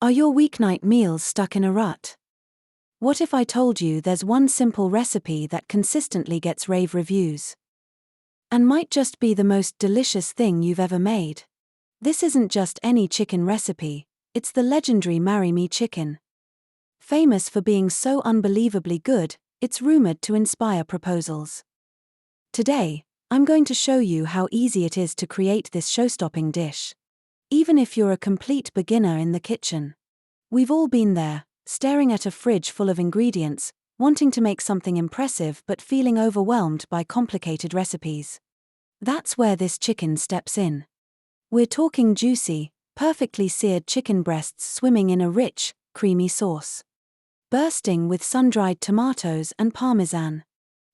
Are your weeknight meals stuck in a rut? What if I told you there's one simple recipe that consistently gets rave reviews? And might just be the most delicious thing you've ever made. This isn't just any chicken recipe, it's the legendary Marry Me chicken. Famous for being so unbelievably good, it's rumored to inspire proposals. Today, I'm going to show you how easy it is to create this show-stopping dish. Even if you're a complete beginner in the kitchen. We've all been there, staring at a fridge full of ingredients, wanting to make something impressive but feeling overwhelmed by complicated recipes. That's where this chicken steps in. We're talking juicy, perfectly seared chicken breasts swimming in a rich, creamy sauce. Bursting with sun-dried tomatoes and parmesan.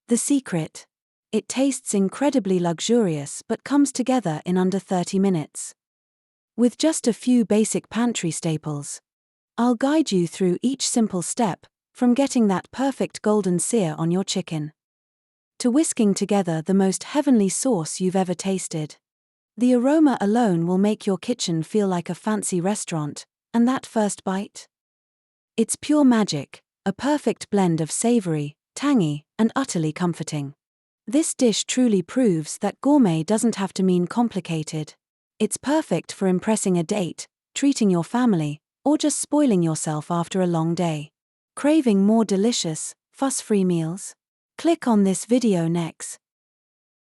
The secret? It tastes incredibly luxurious but comes together in under 30 minutes. With just a few basic pantry staples. I'll guide you through each simple step, from getting that perfect golden sear on your chicken to whisking together the most heavenly sauce you've ever tasted. The aroma alone will make your kitchen feel like a fancy restaurant, and that first bite? It's pure magic, a perfect blend of savory, tangy, and utterly comforting. This dish truly proves that gourmet doesn't have to mean complicated. It's perfect for impressing a date, treating your family, or just spoiling yourself after a long day. Craving more delicious, fuss-free meals? Click on this video next.